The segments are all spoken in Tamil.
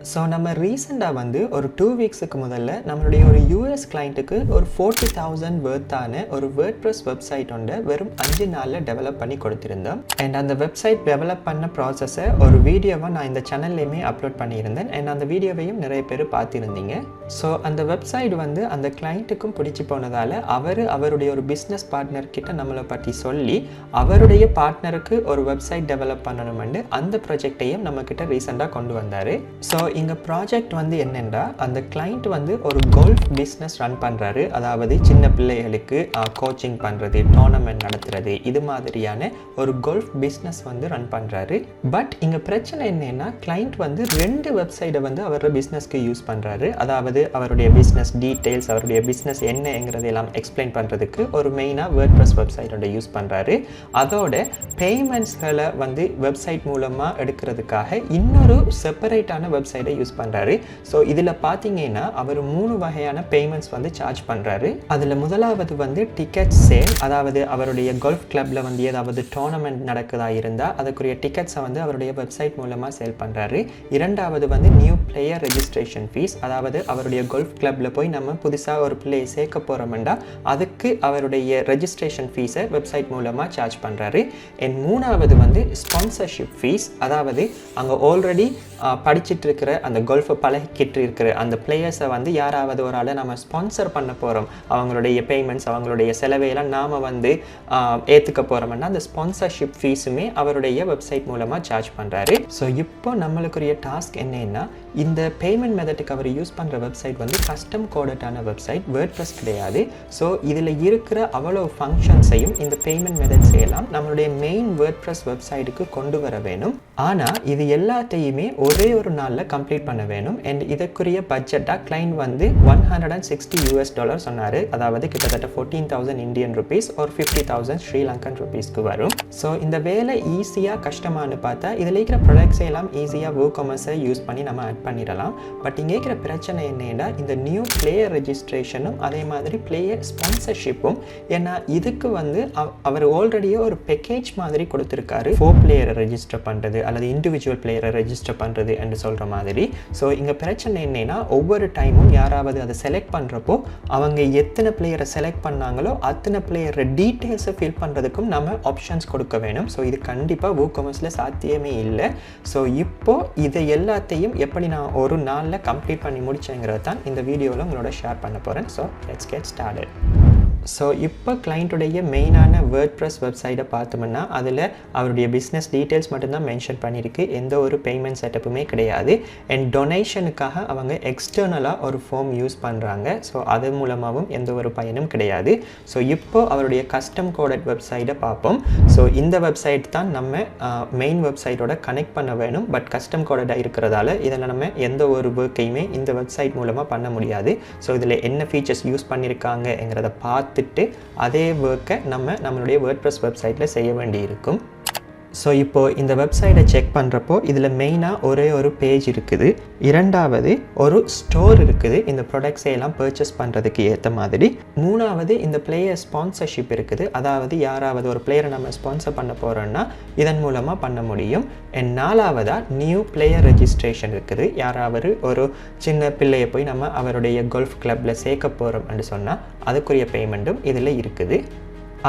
ஸோ நம்ம ரீசெண்டாக வந்து ஒரு 2 வீக்ஸுக்கு முதல்ல நம்மளுடைய ஒரு யூஎஸ் கிளைண்ட்டுக்கு ஒரு 40,000 வர்த்தான ஒரு வேர்ட்ப்ரெஸ் வெப்சைட் ஒன்று வெறும் 5 நாளில் டெவலப் பண்ணி கொடுத்துருந்தோம். அண்ட் அந்த வெப்சைட் டெவலப் பண்ண ப்ராசஸை ஒரு வீடியோவை நான் இந்த சேனல்லையுமே அப்லோட் பண்ணியிருந்தேன். அண்ட் அந்த வீடியோவையும் நிறைய பேர் பார்த்துருந்தீங்க. ஸோ அந்த வெப்சைட் வந்து அந்த கிளைண்ட்டுக்கும் பிடிச்சி போனதால் அவருடைய ஒரு பிஸ்னஸ் பார்ட்னர்கிட்ட நம்மளை பற்றி சொல்லி அவருடைய பார்ட்னருக்கு ஒரு வெப்சைட் டெவலப் பண்ணணுமெண்டு அந்த ப்ராஜெக்டையும் நம்மக்கிட்ட ரீசெண்டாக கொண்டு வந்தார். ஸோ இங்கே ப்ராஜெக்ட் வந்து என்னென்னா, அந்த கிளைண்ட் வந்து ஒரு கோல்ஃப் பிஸ்னஸ் ரன் பண்ணுறாரு. அதாவது சின்ன பிள்ளைகளுக்கு கோச்சிங் பண்ணுறது, டோர்னமெண்ட் நடத்துறது, இது மாதிரியான ஒரு கோல்ஃப் பிஸ்னஸ் வந்து ரன் பண்ணுறாரு. பட் இங்கே பிரச்சனை என்னென்னா, கிளைண்ட் வந்து 2 வெப்சைட்டை வந்து அவரோட பிஸ்னஸ்க்கு யூஸ் பண்ணுறாரு. அதாவது அவருடைய பிஸ்னஸ் டீட்டெயில்ஸ், அவருடைய பிஸ்னஸ் என்னங்கிறதெல்லாம் எக்ஸ்பிளைன் பண்ணுறதுக்கு ஒரு மெயினாக வேர்ட்ப்ரெஸ் வெப்சைட்டோட யூஸ் பண்ணுறாரு. அதோட பேமெண்ட்ஸ்களை வந்து வெப்சைட் மூலமாக எடுக்கிறதுக்காக இன்னொரு செப்பரேட்டான வெப்சைட்டை யூஸ் பண்ணுறாரு. ஸோ இதில் பார்த்தீங்கன்னா அவர் 3 வகையான பேமெண்ட்ஸ் வந்து சார்ஜ் பண்ணுறாரு. அதில் முதலாவது வந்து டிக்கெட் சேல், அதாவது அவருடைய கோல்ஃப் கிளப்பில் வந்து ஏதாவது டோர்னமெண்ட் நடக்குதா இருந்தால் அதுக்குரிய டிக்கெட்ஸை வந்து அவருடைய வெப்சைட் மூலமாக சேல் பண்ணுறாரு. இரண்டாவது வந்து நியூ பிளேயர் ரெஜிஸ்ட்ரேஷன் ஃபீஸ், அதாவது அவருடைய கோல்ஃப் கிளப்பில் போய் நம்ம புதுசாக ஒரு பிளேயை சேர்க்க போகிறோம்னா அதுக்கு அவருடைய ரெஜிஸ்ட்ரேஷன் ஃபீஸை வெப்சைட் மூலமாக சார்ஜ் பண்ணுறாரு. அண்ட் மூணாவது வந்து ஸ்பான்சர்ஷிப் ஃபீஸ், அதாவது அங்கே ஆல்ரெடி படிச்சுட்டு இருக்கிற அந்த கோல்ஃபை பழகிக்கிட்டு இருக்கிற அந்த பிளேயர்ஸை வந்து யாராவது ஒரு ஆளை நம்ம ஸ்பான்சர் பண்ண போகிறோம், அவங்களுடைய பேமெண்ட்ஸ், அவங்களுடைய செலவையெல்லாம் நாம் வந்து ஏற்றுக்க போகிறோம்னா அந்த ஸ்பான்சர்ஷிப் ஃபீஸுமே அவருடைய வெப்சைட் மூலமாக சார்ஜ் பண்ணுறாரு. ஸோ இப்போ நம்மளுக்குரிய டாஸ்க் என்னன்னா, இந்த பேமெண்ட் மெத்தடுக்கு அவர் யூஸ் பண்ணுற வெப்சைட் வந்து கஸ்டம் கோடட்டான வெப்சைட், வேர்ட்ப்ரெஸ் கிடையாது. ஸோ இதில் இருக்கிற அவ்வளோ ஃபங்க்ஷன்ஸையும் இந்த பேமெண்ட் மெத்தட் செய்யலாம் நம்மளுடைய மெயின் வேர்ட்ப்ரெஸ் வெப்சைட்டுக்கு கொண்டு வர வேணும். ஆனால் இது எல்லாத்தையுமே ஒரே ஒரு நாளில் கம்ப்ளீட் பண்ண வேணும். அண்ட் இதற்குரிய பட்ஜெட்டாக கிளைண்ட் வந்து $160 சொன்னார். அதாவது கிட்டத்தட்ட 14,000 இந்தியன் ருபீஸ் ஒரு 50,000 ஸ்ரீலங்கன் ருபீஸ்க்கு வரும். ஸோ இந்த வேலை ஈஸியாக கஷ்டமானு பார்த்தா இதில் இருக்கிற ப்ராடக்ட்ஸை எல்லாம் ஈஸியாக WooCommerce யூஸ் பண்ணி நம்ம ஆட் பண்ணிடலாம். பட் இங்கே இருக்கிற பிரச்சனை என்னன்னா, இந்த நியூ பிளேயர் ரெஜிஸ்ட்ரேஷனும் அதே மாதிரி பிளேயர் ஸ்பான்சர்ஷிப்பும். ஏன்னா இதுக்கு வந்து அவர் ஆல்ரெடியே ஒரு பேக்கேஜ் மாதிரி கொடுத்துருக்காரு. 4 பிளேயரை ரெஜிஸ்டர் பண்ணுறது அல்லது இண்டிவிஜுவல் பிளேயரை ரெஜிஸ்டர் பண்ணுறது என்று சொல்கிற மாதிரி. ஸோ இங்கே பிரச்சனை என்னன்னா, ஒவ்வொரு டைமும் யாராவது அதை செலக்ட் பண்ணுறப்போ அவங்க எத்தனை பிளேயரை செலக்ட் பண்ணாங்களோ அத்தனை பிளேயரை டீட்டெயில்ஸை ஃபில் பண்ணுறதுக்கும் நம்ம ஆப்ஷன்ஸ் கொடுக்க வேணும். ஸோ இது கண்டிப்பாக WooCommerceல சாத்தியமே இல்லை. ஸோ இப்போது இதை எல்லாத்தையும் எப்படி நான் ஒரு நாளில் கம்ப்ளீட் பண்ணி முடிச்சேங்கிறது தான் இந்த வீடியோவில் உங்களோட ஷேர் பண்ண போகிறேன். So let's get started. So இப்போ கிளைண்ட்டுடைய மெயினான வேர்ட்ப்ரெஸ் வெப்சைட்டை பார்த்தோம்னா அதில் அவருடைய பிஸ்னஸ் டீட்டெயில்ஸ் மட்டும்தான் மென்ஷன் பண்ணியிருக்கு. எந்த ஒரு பேமெண்ட் செட்டப்புமே கிடையாது. அண்ட் டொனேஷனுக்காக அவங்க எக்ஸ்டர்னலாக ஒரு ஃபார்ம் யூஸ் பண்ணுறாங்க. ஸோ அது மூலமாகவும் எந்த ஒரு பயனும் கிடையாது. ஸோ இப்போ அவருடைய கஸ்டம் கோடட் வெப்சைட்டை பார்ப்போம். ஸோ இந்த வெப்சைட் தான் நம்ம மெயின் வெப்சைட்டோட கனெக்ட் பண்ண வேணும். பட் கஸ்டம் கோடடாக இருக்கிறதால இதில் நம்ம எந்த ஒரு ஒர்க்கையுமே இந்த வெப்சைட் மூலமாக பண்ண முடியாது. ஸோ இதில் என்ன ஃபீச்சர்ஸ் யூஸ் பண்ணியிருக்காங்கங்கிறத பார்த்துட்டு அதே ஒர்க்கை நம்மளுடைய வேர்ட்ப்ரெஸ் வெப்சைட்டில் செய்ய வேண்டியிருக்கும். ஸோ இப்போது இந்த வெப்சைட்டை செக் பண்ணுறப்போ இதில் மெயினாக ஒரே ஒரு பேஜ் இருக்குது. இரண்டாவது ஒரு ஸ்டோர் இருக்குது இந்த ப்ராடக்ட்ஸை எல்லாம் பர்ச்சேஸ் பண்ணுறதுக்கு ஏற்ற மாதிரி. மூணாவது இந்த பிளேயர் ஸ்பான்சர்ஷிப் இருக்குது. அதாவது யாராவது ஒரு பிளேயரை நம்ம ஸ்பான்சர் பண்ண போகிறோன்னா இதன் மூலமாக பண்ண முடியும். அண்ட் நாலாவதாக நியூ பிளேயர் ரெஜிஸ்ட்ரேஷன் இருக்குது. யாராவது ஒரு சின்ன பிள்ளையை போய் நம்ம அவருடைய கோல்ஃப் கிளப்பில் சேர்க்க போகிறோம் என்று சொன்னால் அதுக்குரிய பேமெண்ட்டும் இதில் இருக்குது.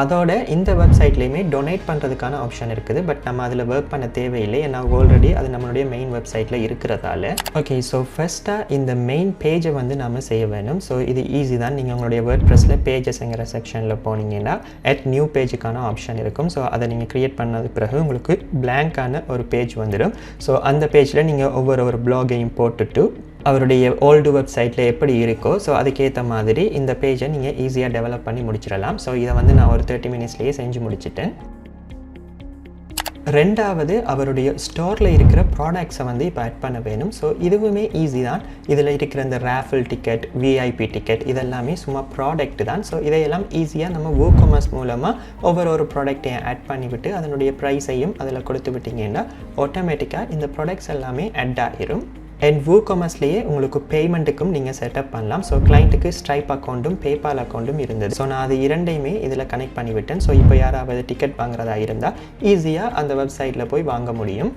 அதோட இந்த வெப்சைட்லேயுமே டொனேட் பண்ணுறதுக்கான ஆப்ஷன் இருக்குது. பட் நம்ம அதில் ஒர்க் பண்ண தேவையில்லை. ஏன்னா ஆல்ரெடி அது நம்மளுடைய மெயின் வெப்சைட்டில் இருக்கிறதால. ஓகே, ஸோ ஃபஸ்ட்டாக இந்த மெயின் பேஜை வந்து நம்ம செய்ய வேணும். ஸோ இது ஈஸி தான். நீங்கள் உங்களுடைய வேர்ட்ப்ரெஸ்ஸில் பேஜஸ்ங்கிற செக்ஷனில் போனீங்கன்னா new பேஜுக்கான ஆப்ஷன் இருக்கும். ஸோ அதை நீங்கள் க்ரியேட் பண்ணதுக்கு பிறகு உங்களுக்கு பிளாங்கான ஒரு பேஜ் வந்துடும். ஸோ அந்த பேஜில் நீங்கள் ஒவ்வொரு ப்ளாகையும் போட்டுட்டு அவருடைய ஓல்டு வெப்சைட்டில் எப்படி இருக்கோ ஸோ அதுக்கேற்ற மாதிரி இந்த பேஜை நீங்கள் ஈஸியாக டெவலப் பண்ணி முடிச்சிடலாம். ஸோ இதை வந்து நான் ஒரு 30 மினிட்ஸ்லேயே செஞ்சு முடிச்சிட்டேன். ரெண்டாவது அவருடைய ஸ்டோரில் இருக்கிற ப்ராடக்ட்ஸை வந்து இப்போ ஆட் பண்ண வேணும். ஸோ இதுவுமே ஈஸி தான். இதில் இருக்கிற இந்த ரேஃபிள் டிக்கெட், விஐபி டிக்கெட் இதெல்லாமே சும்மா ப்ராடக்ட் தான். ஸோ இதையெல்லாம் ஈஸியாக நம்ம WooCommerce மூலமாக ஒவ்வொரு ப்ராடக்டையும் ஆட் பண்ணிவிட்டு அதனுடைய ப்ரைஸையும் அதில் கொடுத்து விட்டிங்கன்னா ஆட்டோமேட்டிக்காக இந்த ப்ராடக்ட்ஸ் எல்லாமே ஆட் ஆகிரும். அண்ட் WooCommerceலேயே உங்களுக்கு பேமெண்ட்டுக்கும் நீங்கள் செட்டப் பண்ணலாம். ஸோ கிளைண்ட்டுக்கு ஸ்ட்ரைப் அக்கௌண்ட்டும் பேபால் அக்கௌண்ட்டும் இருந்தது. ஸோ நான் அது இரண்டையுமே இதில் கனெக்ட் பண்ணிவிட்டேன். ஸோ இப்போ யாராவது டிக்கெட் வாங்குறதா இருந்தால் ஈஸியாக அந்த வெப்சைட்டில் போய் வாங்க முடியும்.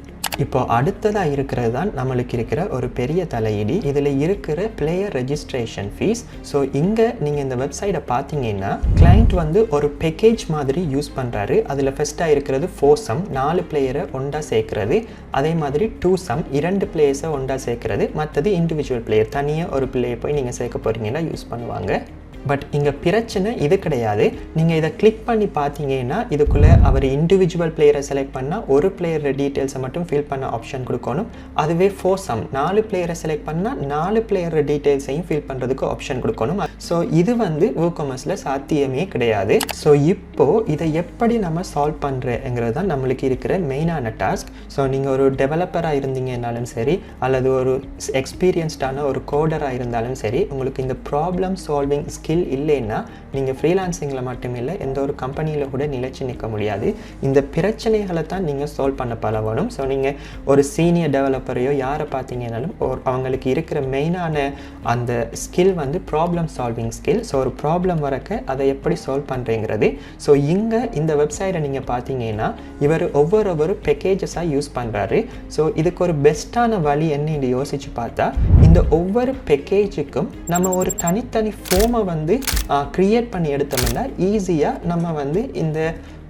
இப்போ அடுத்ததாக இருக்கிறது தான் நம்மளுக்கு இருக்கிற ஒரு பெரிய தலையீடு. இதில் இருக்கிற பிளேயர் ரெஜிஸ்ட்ரேஷன் ஃபீஸ். ஸோ இங்கே நீங்கள் இந்த வெப்சைட்டை பார்த்தீங்கன்னா கிளைண்ட் வந்து ஒரு பேக்கேஜ் மாதிரி யூஸ் பண்ணுறாரு. அதில் ஃபஸ்ட்டாக இருக்கிறது 4 சம் 4 பிளேயரை ஒன்றா சேர்க்குறது, அதே மாதிரி 2 சம் 2 பிளேயர்ஸை ஒன்றா சேர்க்குறது, மற்றது இண்டிவிஜுவல் பிளேயர் தனியாக ஒரு பிளேயர் போய் நீங்கள் சேர்க்க போகிறீங்கன்னா யூஸ் பண்ணுவாங்க. பட் இங்கே பிரச்சனை இது கிடையாது. நீங்கள் இதை கிளிக் பண்ணி பார்த்தீங்கன்னா இதுக்குள்ளே அவர் இண்டிவிஜுவல் பிளேயரை செலக்ட் பண்ணால் ஒரு பிளேயர் டீட்டெயில்ஸை மட்டும் ஃபில் பண்ண ஆப்ஷன் கொடுக்கணும். அதுவே 4 சம் 4 பிளேயரை செலக்ட் பண்ணால் 4 பிளேயர் டீட்டெயில்ஸையும் ஃபில் பண்ணுறதுக்கு ஆப்ஷன் கொடுக்கணும். ஸோ இது வந்து WooCommerceல சாத்தியமே கிடையாது. ஸோ இப்போது இதை எப்படி நம்ம சால்வ் பண்ணுறேங்கிறது தான் நம்மளுக்கு இருக்கிற மெயினான டாஸ்க். ஸோ நீங்கள் ஒரு டெவலப்பராக இருந்தீங்கன்னாலும் சரி, அல்லது ஒரு எக்ஸ்பீரியன்ஸ்டான ஒரு கோடராக இருந்தாலும் சரி, உங்களுக்கு இந்த ப்ராப்ளம் சால்விங் ஸ்கில் இல்லைன்னா நீங்கள் ஃப்ரீலான்சிங்கில் மட்டும் இல்லை, எந்த ஒரு கம்பெனியில் கூட நிலைச்சு நிற்க முடியாது. இந்த பிரச்சனைகளை தான் நீங்கள் சால்வ் பண்ண பழகணும். ஸோ நீங்கள் ஒரு சீனியர் டெவலப்பரையோ யாரை பார்த்தீங்கன்னாலும் அவங்களுக்கு இருக்கிற மெயினான அந்த ஸ்கில் வந்து ப்ராப்ளம் சால்விங் ஸ்கில். ஸோ ஒரு ப்ராப்ளம் வரக்க அதை எப்படி சால்வ் பண்ணுறேங்கிறது. ஸோ இங்கே இந்த வெப்சைட்டை நீங்கள் பார்த்தீங்கன்னா இவர் ஒவ்வொரு பேக்கேஜஸாக யூஸ் பண்ணுறாரு. ஸோ இதுக்கு ஒரு பெஸ்ட்டான வழி என்னன்னு யோசித்து பார்த்தா, இந்த ஒவ்வொரு பேக்கேஜுக்கும் நம்ம ஒரு தனித்தனி ஃபார்மை வந்து கிரியேட் பண்ணி எடுத்தோம்னா ஈஸியாக நம்ம வந்து இந்த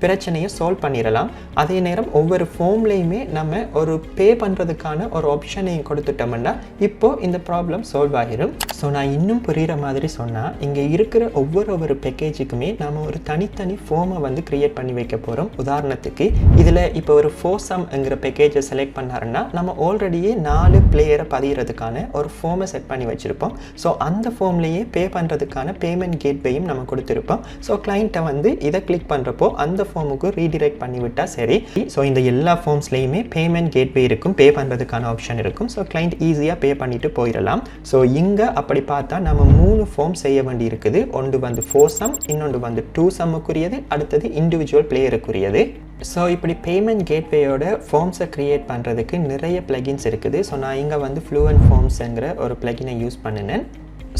பிரச்சனையை சால்வ் பண்ணிடலாம். அதே நேரம் ஒவ்வொரு ஃபார்ம்லேயுமே நம்ம ஒரு பே பண்ணுறதுக்கான ஒரு ஆப்ஷனையும் கொடுத்துட்டோம்னா இப்போது இந்த ப்ராப்ளம் சால்வ் ஆகிடும். ஸோ நான் இன்னும் புரிகிற மாதிரி சொன்னால், இங்கே இருக்கிற ஒவ்வொரு பேக்கேஜுக்குமே நம்ம ஒரு தனித்தனி ஃபார்மை வந்து க்ரியேட் பண்ணி வைக்க போகிறோம். உதாரணத்துக்கு இதில் இப்போ ஒரு 4 சம்ங்கிற பேக்கேஜை செலக்ட் பண்ணாருன்னா நம்ம ஆல்ரெடியே 4 பிளேயரை பதிகிறதுக்கான ஒரு ஃபார்மை செட் பண்ணி வச்சுருப்போம். ஸோ அந்த ஃபார்ம்லேயே பே பண்ணுறதுக்கான பேமெண்ட் கேட்வேயும் நம்ம கொடுத்துருப்போம். ஸோ கிளைண்ட்டை வந்து இதை கிளிக் பண்ணுறப்போ அந்த ஃபார்முக்கு ரீடிரெக்ட் பண்ணிவிட்டால் சரி. ஸோ இந்த எல்லா ஃபார்ம்ஸ்லையுமே பேமெண்ட் கேட்வே இருக்கும், பே பண்ணுறதுக்கான ஆப்ஷன் இருக்கும். ஸோ கிளைண்ட் ஈஸியாக பே பண்ணிட்டு போயிடலாம். ஸோ இங்கே அப்படி பார்த்தா நம்ம 3 ஃபார்ம் செய்ய வேண்டி இருக்குது. ஒன்று வந்து 4 சம், இன்னொன்று வந்து 2 சம்முக்குரியது, அடுத்தது இண்டிவிஜுவல் பிளேயருக்குரியது. ஸோ இப்படி பேமெண்ட் கேட்வேயோட ஃபார்ம்ஸை க்ரியேட் பண்ணுறதுக்கு நிறைய பிளகின்ஸ் இருக்குது. ஸோ நான் இங்கே வந்து ஃப்ளூவன்ட் ஃபார்ம்ஸுங்கிற ஒரு பிளகினை யூஸ் பண்ணினேன்.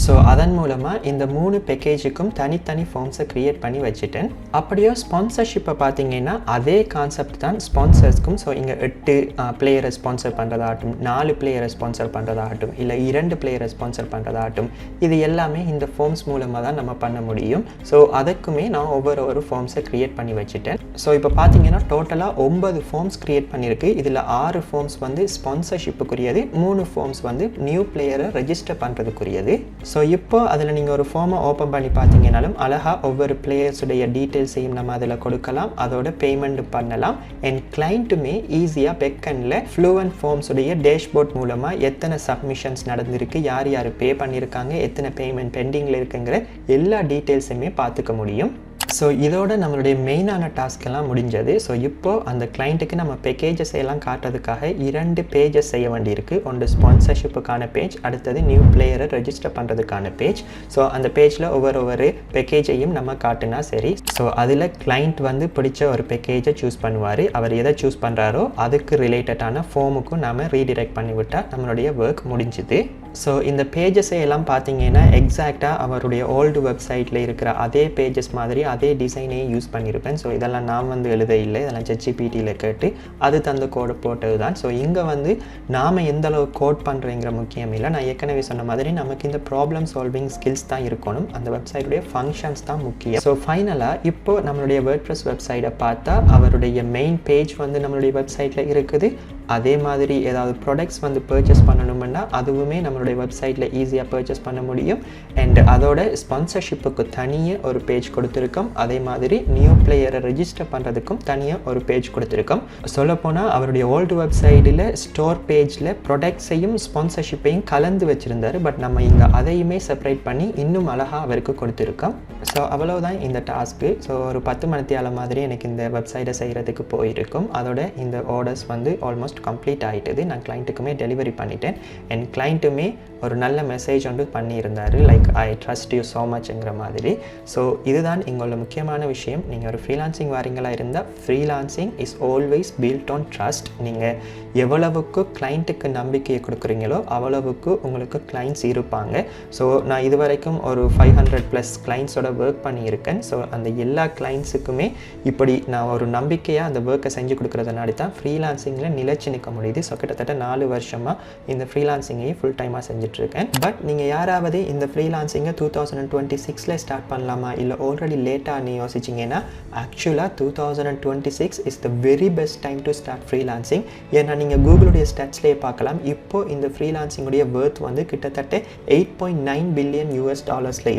ஸோ அதன் மூலமாக இந்த 3 பேக்கேஜுக்கும் தனித்தனி ஃபார்ம்ஸை க்ரியேட் பண்ணி வச்சுட்டேன். அப்படியோ ஸ்பான்சர்ஷிப்பை பார்த்தீங்கன்னா அதே கான்செப்ட் தான் ஸ்பான்சர்ஸ்க்கும். ஸோ இங்கே 8 பிளேயரை ஸ்பான்சர் பண்ணுறதாகட்டும், 4 பிளேயரை ஸ்பான்சர் பண்ணுறதாகட்டும், இல்லை 2 பிளேயரை ஸ்பான்சர் பண்ணுறதாகட்டும், இது எல்லாமே இந்த ஃபார்ம்ஸ் மூலமாக தான் நம்ம பண்ண முடியும். ஸோ அதுக்குமே நான் ஒவ்வொரு ஃபார்ம்ஸை க்ரியேட் பண்ணி வச்சுட்டேன். ஸோ இப்போ பார்த்தீங்கன்னா டோட்டலாக 9 ஃபார்ம்ஸ் க்ரியேட் பண்ணியிருக்கு. இதில் 6 ஃபார்ம்ஸ் வந்து ஸ்பான்சர்ஷிப்புக்குரியது, 3 ஃபார்ம்ஸ் வந்து நியூ பிளேயரை ரெஜிஸ்டர் பண்ணுறதுக்குரியது. ஸோ இப்போ அதில் நீங்கள் ஒரு ஃபார்மை ஓப்பன் பண்ணி பார்த்தீங்கன்னாலும் அழகாக ஒவ்வொரு பிளேயர்ஸுடைய டீட்டெயில்ஸையும் நம்ம அதில் கொடுக்கலாம், அதோட பேமெண்ட் பண்ணலாம். அண்ட் கிளைண்ட்டுமே ஈஸியாக பேக்கெண்டில் ஃப்ளூவன்ட் ஃபார்ம்ஸுடைய டேஷ்போர்ட் மூலமாக எத்தனை சப்மிஷன்ஸ் நடந்திருக்கு, யார் யார் பே பண்ணியிருக்காங்க, எத்தனை பேமெண்ட் பெண்டிங்கில் இருக்குங்கிற எல்லா டீட்டெயில்ஸுமே பார்த்துக்க முடியும். ஸோ இதோட நம்மளுடைய மெயினான டாஸ்க்கெல்லாம் முடிஞ்சது. ஸோ இப்போது அந்த கிளைண்ட்டுக்கு நம்ம பேக்கேஜஸ் எல்லாம் காட்டுறதுக்காக 2 பேஜஸ் செய்ய வேண்டியிருக்கு. ஒன்று ஸ்பான்சர்ஷிப்புக்கான பேஜ், அடுத்தது நியூ பிளேயரை ரெஜிஸ்டர் பண்ணுறதுக்கான பேஜ். ஸோ அந்த பேஜில் ஒவ்வொரு பேக்கேஜையும் நம்ம காட்டினா சரி. ஸோ அதில் கிளைண்ட் வந்து பிடிச்ச ஒரு பேக்கேஜை சூஸ் பண்ணுவார். அவர் எதை சூஸ் பண்ணுறாரோ அதுக்கு ரிலேட்டடான ஃபார்முக்கும் நாம் ரீடிரெக்ட் பண்ணிவிட்டால் நம்மளுடைய ஒர்க் முடிஞ்சுது. ஸோ இந்த பேஜஸை எல்லாம் பார்த்தீங்கன்னா எக்ஸாக்டாக அவருடைய ஓல்டு வெப்சைட்டில் இருக்கிற அதே பேஜஸ் மாதிரி அதே டிசைனே யூஸ் பண்ணியிருப்பேன். ஸோ இதெல்லாம் நான் வந்து எழுத இல்லை, இதெல்லாம் ChatGPTயில் கேட்டு அது தந்த கோடை போட்டது தான். ஸோ இங்கே வந்து நாம் எந்த அளவு கோட் பண்ணுறேங்கிற முக்கியம் இல்லை. நான் ஏற்கனவே சொன்ன மாதிரி நமக்கு இந்த ப்ராப்ளம் சால்விங் ஸ்கில்ஸ் தான் இருக்கணும், அந்த வெப்சைட்டுடைய ஃபங்க்ஷன்ஸ் தான் முக்கியம். ஸோ ஃபைனலாக இப்போ நம்மளுடைய WordPress வெப்சைட்டை பார்த்தா அவருடைய மெயின் பேஜ் வந்து நம்மளுடைய வெப்சைட்டில் இருக்குது. அதே மாதிரி ஏதாவது ப்ராடக்ட்ஸ் வந்து பர்ச்சேஸ் பண்ணணும்னா அதுவுமே நம்மளுடைய வெப்சைட்டில் ஈஸியாக பர்ச்சேஸ் பண்ண முடியும். அண்ட் அதோட ஸ்பான்சர்ஷிப்புக்கு தனியாக ஒரு பேஜ் கொடுத்துருக்கோம். அதே மாதிரி நியூ பிளேயரை ரெஜிஸ்டர் பண்ணுறதுக்கும் தனியாக ஒரு பேஜ் கொடுத்துருக்கோம். சொல்லப்போனால் அவருடைய ஓல்டு வெப்சைட்டில் ஸ்டோர் பேஜில் ப்ராடக்ட்ஸையும் ஸ்பான்சர்ஷிப்பையும் கலந்து வச்சுருந்தார். பட் நம்ம இங்கே அதையுமே செப்பரேட் பண்ணி இன்னும் அழகாக அவருக்கு கொடுத்துருக்கோம். ஸோ அவ்வளோதான் இந்த டாஸ்க்கு. ஸோ ஒரு 10 மணித்தியால மாதிரி எனக்கு இந்த வெப்சைட்டை செய்கிறதுக்கு போயிருக்கும். அதோட இந்த ஆர்டர்ஸ் வந்து ஆல்மோஸ்ட் கம்ப்ளீட் ஆகிட்டது. நான் கிளைண்ட்டுக்குமே டெலிவரி பண்ணிட்டேன். என் கிளைண்ட்டுமே ஒரு நல்ல மெசேஜ் வந்து பண்ணியிருந்தார், like I trust you so மச்ங்கிற மாதிரி. ஸோ இதுதான் எங்களோட முக்கியமான விஷயம். நீங்கள் ஒரு ஃப்ரீலான்சிங் வாரீங்களா இருந்தால் freelancing is always built on trust. நீங்கள் எவ்வளவுக்கு கிளைண்ட்டுக்கு நம்பிக்கையை கொடுக்குறீங்களோ அவ்வளவுக்கு உங்களுக்கு கிளைண்ட்ஸ் இருப்பாங்க. ஸோ நான் இது வரைக்கும் ஒரு 500+ கிளைண்ட்ஸோட ஒர்க் பண்ணியிருக்கேன். ஸோ அந்த எல்லா கிளைண்ட்ஸுக்குமே இப்படி நான் ஒரு நம்பிக்கையாக அந்த ஒர்க்கை செஞ்சு கொடுக்குறதுனால தான் ஃப்ரீலான்சிங்கில் நிலைச்சு நிலச்சி நிற்க முடியுது. ஸோ கிட்டத்தட்ட 4 வருஷமாக இந்த ஃப்ரீலான்சிங்கையே ஃபுல் டைமாக செஞ்சுட்ருக்கேன். பட் நீங்கள் யாராவது இந்த ஃப்ரீலான்சிங்கை 2026 ஸ்டார்ட் பண்ணலாமா இல்லை ஆல்ரெடி லேட்டாக யோசிச்சிங்கன்னா ஆக்சுவலாக 2026 is the very best time to start freelancing. ஏன்னா நீங்கள் கூகுளுடைய ஸ்டாட்ஸ்லேயே பார்க்கலாம், இப்போது இந்த ஃப்ரீலான்சிங்குடைய வேர்த் வந்து கிட்டத்தட்ட $8.9 பில்லியன்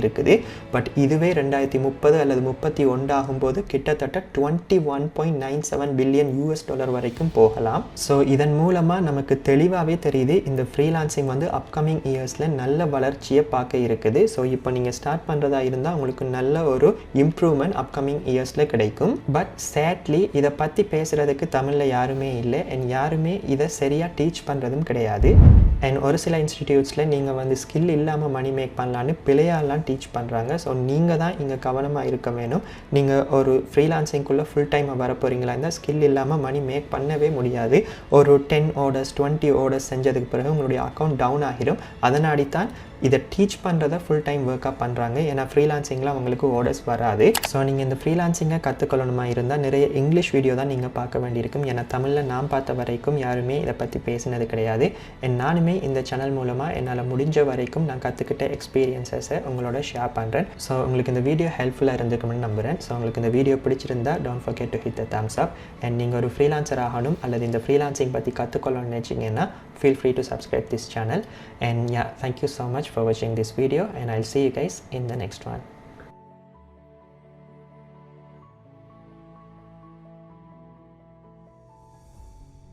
இருக்குது. பட் இதுவே 2030 அல்லது 31 ஆகும்போது கிட்டத்தட்ட $21.97 பில்லியன் வரைக்கும் போகலாம். ஸோ இதன் மூலமாக நமக்கு தெளிவாகவே தெரியுது இந்த ஃப்ரீலான்சிங் வந்து அப்கமிங் இயர்ஸில் நல்ல வளர்ச்சியை பார்க்க இருக்குது. ஸோ இப்போ நீங்கள் ஸ்டார்ட் பண்ணுறதா இருந்தால் உங்களுக்கு நல்ல ஒரு இம்ப்ரூவ்மெண்ட் அப்கமிங் இயர்ஸில் கிடைக்கும். பட் சேட்லி இதை பற்றி பேசுகிறதுக்கு தமிழில் யாருமே இல்லை அண்ட் யாருமே இதை சரியாக டீச் பண்ணுறதும் கிடையாது. அண்ட் ஒரு சில இன்ஸ்டிடியூட்ஸில் நீங்கள் வந்து ஸ்கில் இல்லாமல் மணி மேக் பண்ணலான்னு பிள்ளையாலாம் டீச் பண்ணுறாங்க. ஸோ நீங்கள் தான் இங்கே கவனமாக இருக்க வேணும். நீங்கள் ஒரு ஃப்ரீலான்சிங்குள்ளே ஃபுல் டைமாக வர போகிறீங்களா இருந்தால் ஸ்கில் இல்லாமல் மணி மேக் பண்ணவே முடியாது. ஒரு 10 orders 20 orders செஞ்சதுக்கு பிறகு உங்களுடைய அக்கௌண்ட் டவுன் ஆகிடும். அதனாடி தான் இதை டீச் பண்ணுறதை ஃபுல் டைம் ஒர்க்காக பண்ணுறாங்க. ஏன்னா ஃப்ரீலான்சிங்கில் அவங்களுக்கு ஆர்டர்ஸ் வராது. ஸோ நீங்கள் இந்த ஃப்ரீலான்சிங்கை கற்றுக்கொள்ளணுமா இருந்தால் நிறைய இங்கிலீஷ் வீடியோ தான் நீங்கள் பார்க்க வேண்டியிருக்கும். ஏன்னா தமிழில் நான் பார்த்த வரைக்கும் யாருமே இதை பற்றி பேசினது கிடையாது. நானுமே இந்த சேனல் மூலமாக என்னால் முடிஞ்ச வரைக்கும் நான் கற்றுக்கிட்ட எக்ஸ்பீரியன்ஸஸை உங்களோட ஷேர் பண்ணுறேன். ஸோ உங்களுக்கு இந்த வீடியோ ஹெல்ப்ஃபுல்லாக இருந்துக்கும்னு நம்புகிறேன். ஸோ உங்களுக்கு இந்த வீடியோ பிடிச்சிருந்தா don't forget to hit the Thums up. And நீங்கள் ஒரு ஃப்ரீலான்சர் ஆகணும் அல்லது இந்த ஃப்ரீலான்சிங் பற்றி கற்றுக்கொள்ளணும்னு நினச்சிங்கன்னா feel free to subscribe this channel. And yeah, thank you so much for watching this video and I'll see you guys in the next one.